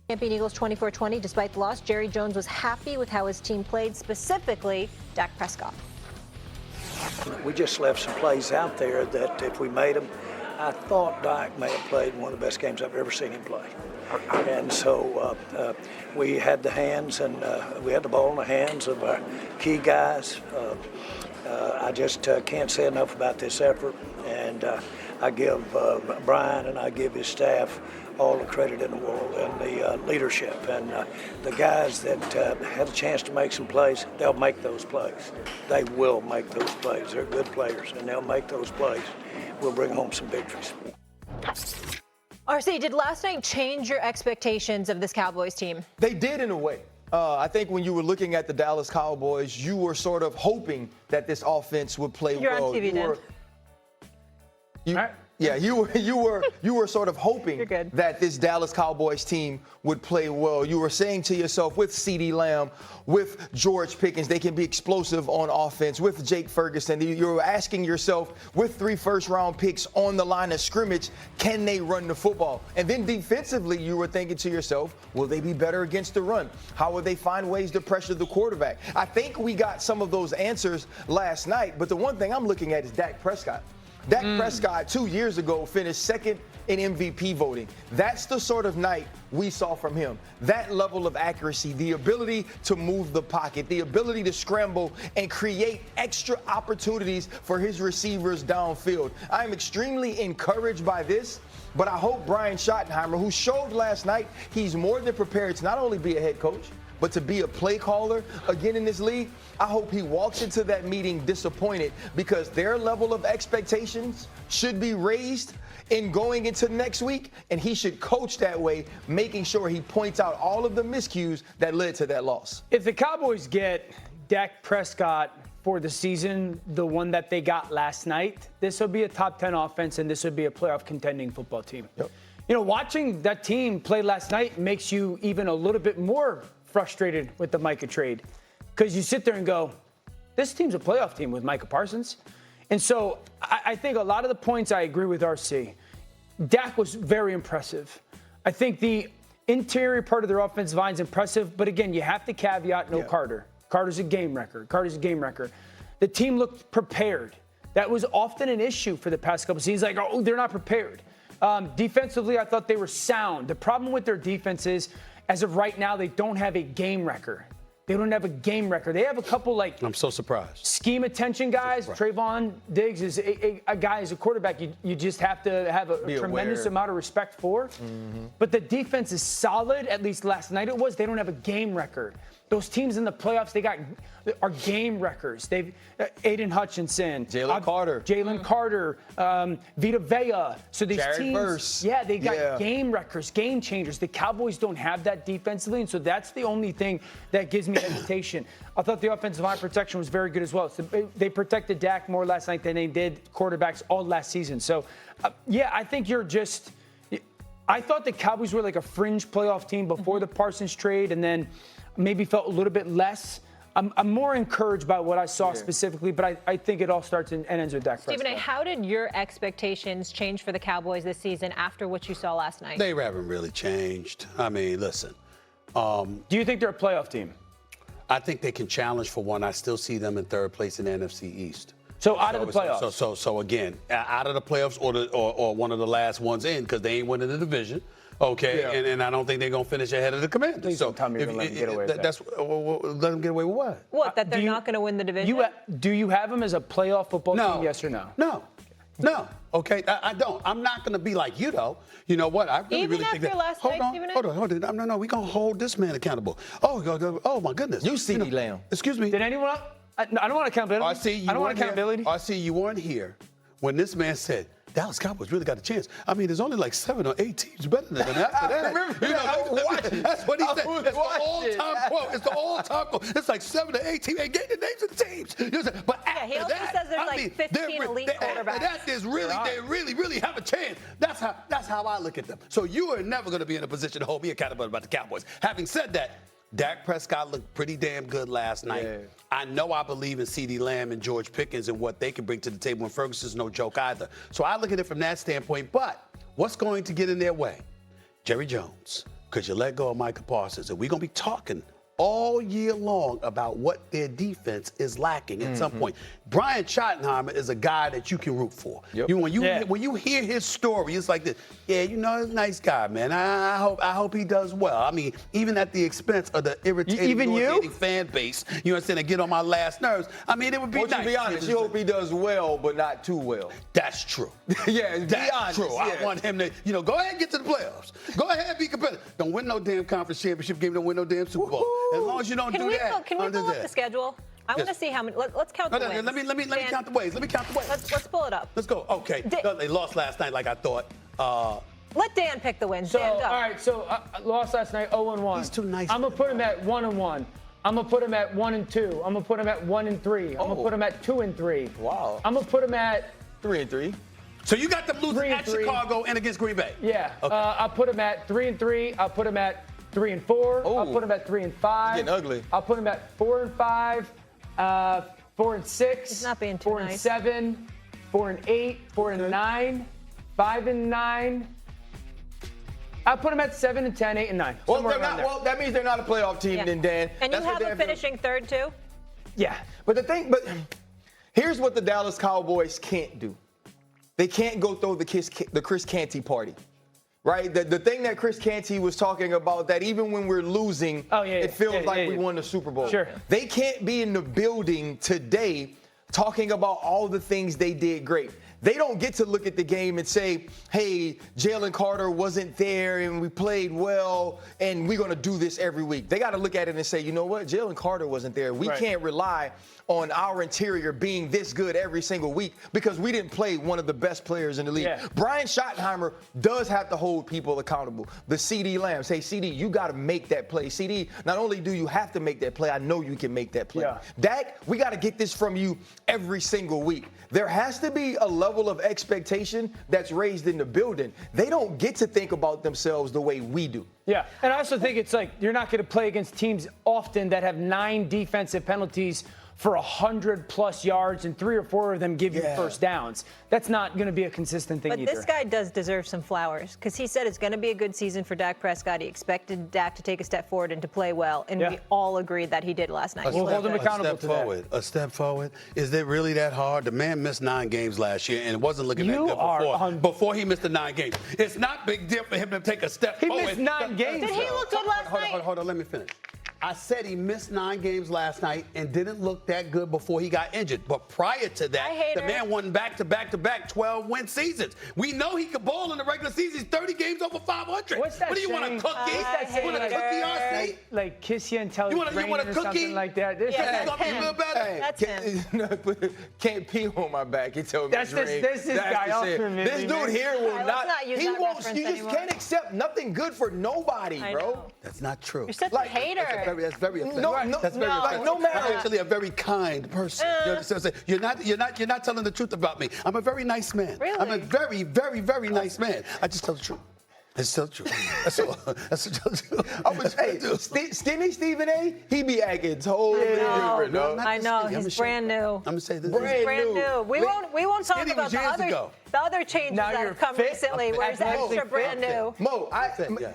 Champion Eagles 24-20. Despite the loss, Jerry Jones was happy with how his team played, specifically Dak Prescott. We just left some plays out there that if we made them, I thought Dak may have played one of the best games I've ever seen him play. And so we had the hands and we had the ball in the hands of our key guys. I just can't say enough about this effort. And I give Brian and I give his staff all the credit in the world and the leadership. And the guys that had a chance to make some plays, they'll make those plays. They will make those plays. They're good players, and they'll make those plays. We'll bring home some victories. RC, did last night change your expectations of this Cowboys team? They did in a way. I think when you were looking at the Dallas Cowboys, you were sort of hoping that this offense would play You're well. On TV, You were sort of hoping that this Dallas Cowboys team would play well. You were saying to yourself, with CeeDee Lamb, with George Pickens, they can be explosive on offense. With Jake Ferguson, you were asking yourself, with 3 first-round picks on the line of scrimmage, can they run the football? And then defensively, you were thinking to yourself, will they be better against the run? How will they find ways to pressure the quarterback? I think we got some of those answers last night, but the one thing I'm looking at is Dak Prescott. Dak Prescott 2 years ago finished second in MVP voting. That's the sort of night we saw from him. That level of accuracy, the ability to move the pocket, the ability to scramble and create extra opportunities for his receivers downfield. I'm extremely encouraged by this, but I hope Brian Schottenheimer, who showed last night he's more than prepared to not only be a head coach, but to be a play caller again in this league, I hope he walks into that meeting disappointed, because their level of expectations should be raised in going into next week, and he should coach that way, making sure he points out all of the miscues that led to that loss. If the Cowboys get Dak Prescott for the season, the one that they got last night, this will be a top 10 offense, and this would be a playoff contending football team. Yep. You know, watching that team play last night makes you even a little bit more frustrated with the Micah trade, because you sit there and go, this team's a playoff team with Micah Parsons. And so I think a lot of the points I agree with RC. Dak was very impressive. I think the interior part of their offensive line is impressive, but again, you have to caveat no Carter. Carter's a game wrecker. The team looked prepared. That was often an issue for the past couple seasons. Like, oh, they're not prepared. Defensively, I thought they were sound. The problem with their defense is, as of right now, they don't have a game record. They don't have a game record. They have a couple, like, I'm so surprised. Scheme attention guys. Trayvon Diggs is a guy as a quarterback you just have to have a tremendous amount of respect for. But the defense is solid, at least last night it was. They don't have a game record. Those teams in the playoffs, are game records. They've Aiden Hutchinson, Jalen Carter, Vita Vea. So these Jared teams, Verse. they got game records, game changers. The Cowboys don't have that defensively, and so that's the only thing that gives me hesitation. I thought the offensive line protection was very good as well. So they protected Dak more last night than they did quarterbacks all last season. So, I think I thought the Cowboys were like a fringe playoff team before the Parsons trade, and then maybe felt a little bit less. I'm more encouraged by what I saw specifically, but I think it all starts and ends with Dak Prescott. Stephen A., how did your expectations change for the Cowboys this season after what you saw last night? They haven't really changed. I mean, listen. Do you think they're a playoff team? I think they can challenge for one. I still see them in third place in the NFC East. So out of the playoffs. So again, out of the playoffs or one of the last ones in, because they ain't winning the division. Okay, and I don't think they're gonna finish ahead of the Commanders. Please don't tell me you're gonna let them get away with that. Let them get away with what? What? That they're not gonna win the division? Do you have them as a playoff football team? Yes or no? No. Okay, I don't. I'm not gonna be like you though. You know what? I really think that. Hold on. No. We're gonna hold this man accountable. Oh my goodness. You see me, Lamb. Excuse me. Did anyone else? I don't want accountability. I don't want accountability. RC, you weren't here when this man said Dallas Cowboys really got a chance. I mean, there's only like 7 or 8 teams better than them after that. That's what he said. It's the all-time quote. It's the all-time quote. It's like 7 or 8 teams. They gave the names of the teams. But he also says there's like 15 elite quarterbacks. They really have a chance. That's how I look at them. So you are never going to be in a position to hold me accountable about the Cowboys. Having said that, Dak Prescott looked pretty damn good last night. Yeah. I believe in CeeDee Lamb and George Pickens and what they can bring to the table, and Ferguson's no joke either. So I look at it from that standpoint. But what's going to get in their way? Jerry Jones, because you let go of Micah Parsons. And we're going to be talking all year long about what their defense is lacking at some point. Brian Schottenheimer is a guy that you can root for. Yep. When you hear his story, it's like this. Yeah, he's a nice guy, man. I hope he does well. I mean, even at the expense of the irritating fan base, you understand, and get on my last nerves. I mean, it would be nice. To be honest, you hope he does well, but not too well. That's true. Yeah, that's honest, true. Yeah. I want him to, go ahead and get to the playoffs. Go ahead and be competitive. Don't win no damn conference championship game. Don't win no damn Super Bowl. As long as you don't do that. Can we pull up the schedule? I want to see how many. Let's count the wins. Let me count the ways. Let's pull it up. Let's go. Okay. They lost last night, like I thought. Let Dan pick the wins. So, Dan, go. all right. So, lost last night, 0-1. He's too nice. I'm gonna put him at 1-1. I'm gonna put him at 1-2. I'm gonna put him at 1-3. I'm gonna put him at 2-3. Wow. I'm gonna put him at 3-3. So you got them losing at 3-3. Chicago and against Green Bay. Yeah. Okay. I'll put him at 3-3. I'll put him at 3-4. I'll put him at 3-5. Getting ugly. I'll put him at 4-5. 4-6. He's not being too nice. 4-7. 4-8. 4-9. 5-9. I'll put them at 7-10, 8-9. Well, that means they're not a playoff team, then, Dan. And you have them finishing third too? Yeah. But here's what the Dallas Cowboys can't do. They can't go throw the Chris Canty party. Right? The thing that Chris Canty was talking about, that even when we're losing, it feels like we won the Super Bowl. Sure. They can't be in the building today talking about all the things they did great. They don't get to look at the game and say, hey, Jalen Carter wasn't there and we played well and we're going to do this every week. They got to look at it and say, you know what? Jalen Carter wasn't there. We can't rely on our interior being this good every single week because we didn't play one of the best players in the league. Yeah. Brian Schottenheimer does have to hold people accountable. The CD Lamb, say, CD, you got to make that play. CD, not only do you have to make that play, I know you can make that play. Yeah. Dak, we got to get this from you every single week. There has to be a level of expectation that's raised in the building. They don't get to think about themselves the way we do. Yeah, and I also think it's like you're not going to play against teams often that have 9 defensive penalties for 100+ yards and 3 or 4 of them give you first downs. That's not going to be a consistent thing either. But this guy does deserve some flowers because he said it's going to be a good season for Dak Prescott. He expected Dak to take a step forward and to play well, and we all agreed that he did last night. We'll hold him accountable to that. A step forward. Is it really that hard? The man missed 9 games last year and it wasn't looking that good before he missed the 9 games. It's not big deal for him to take a step forward. He missed 9 games. Did he look good last night? Hold on, let me finish. I said he missed 9 games last night and didn't look that good before he got injured. But prior to that, the man won back-to-back 12-win seasons. We know he could ball in the regular season. He's 30 games over 500. What's that? What do you want, a cookie? You want a cookie, RC? Like kiss you and tell you want a cookie? Something like that. That's him. Can't pee on my back. He told me this guy off for me. This dude here will not. He won't. You just can't accept nothing good for nobody, bro. That's not true. You're such a hater. That's very offensive. That's very offensive. No matter. I'm actually a very kind person. You're not telling the truth about me. I'm a very nice man. Really? I'm a very, very, very nice man. I just tell the truth. It's still true. That's all. That's true. Skinny Stephen A, he be acting totally different. No? I know. He's brand new. I'm gonna say this. Brand new. We won't talk about the other changes that have come recently, where he's extra brand new. Mo,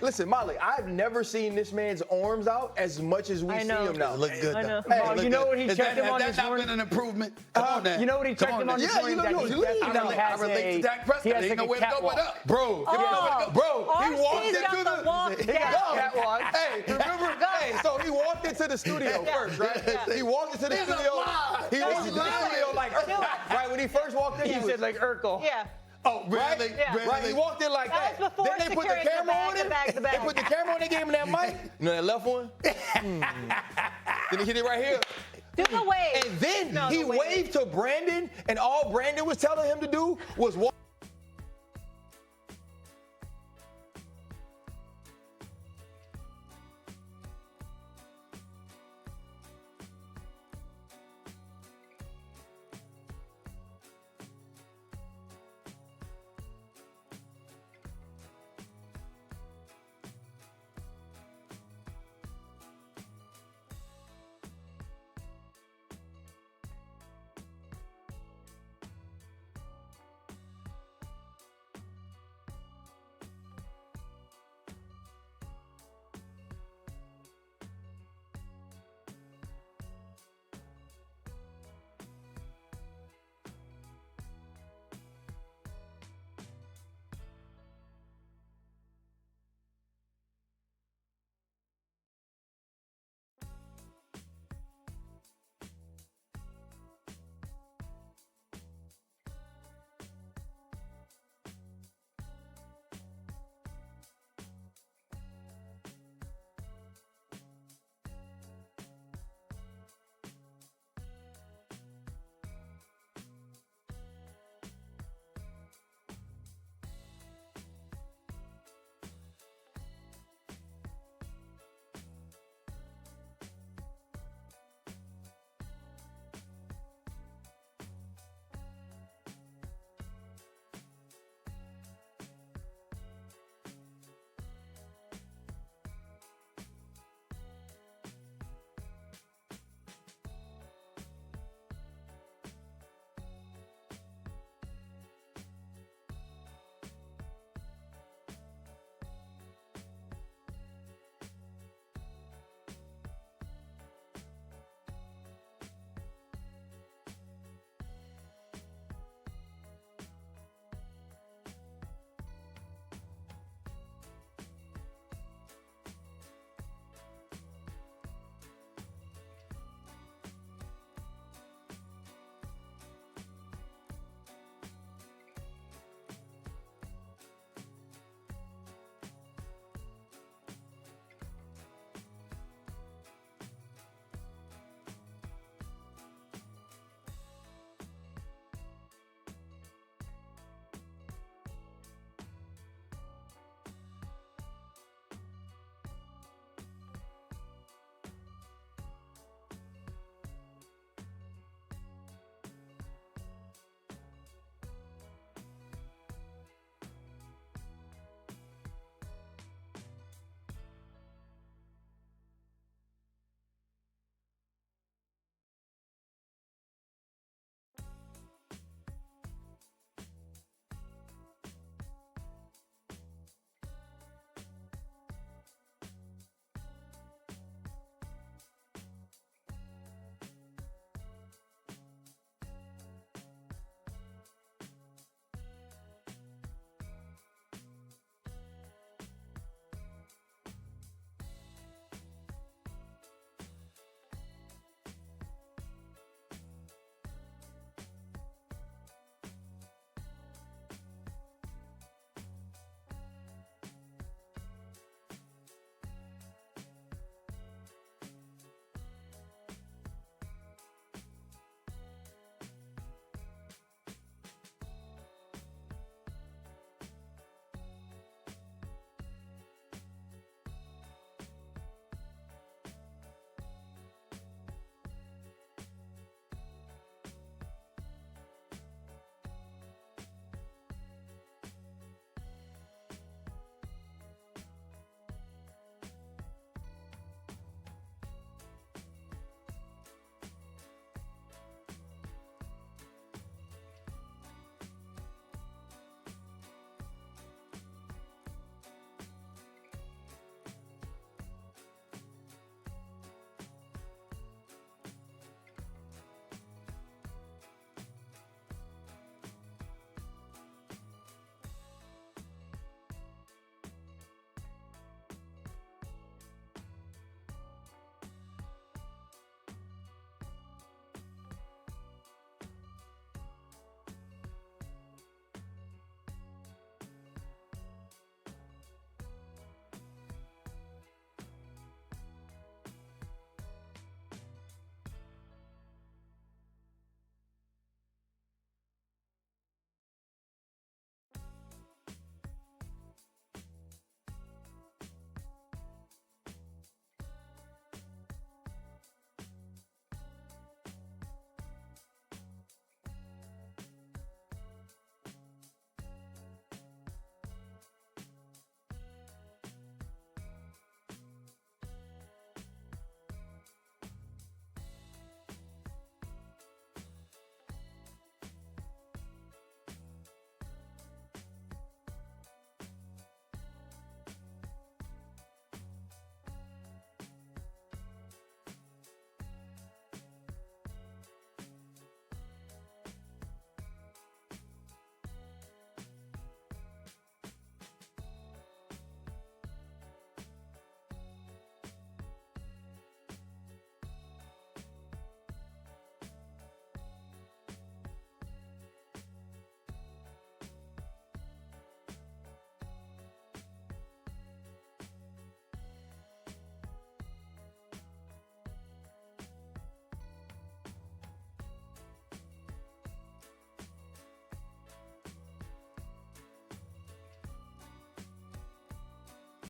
listen, Molly, I've never seen this man's arms out as much as we see him now. Look good. I know. Hey, you know what he checked him on this morning? Has that not been an improvement? Come on, now. You know what he checked him on this morning? I relate to Dak Prescott. He ain't nowhere to go but up. Bro, he walked into the catwalk. Hey, remember? Hey, so he walked into the studio first, right? He walked into the studio. He walked into the studio like Urkel. Right, when he first walked in, He said like Urkel. Yeah. Oh, really? Right, he walked in like that. That was before Then they put the camera on him. They put the camera on, they gave him that mic. You know that left one? Then he hit it right here. Do the wave. And then he waved to Brandon, and all Brandon was telling him to do was walk.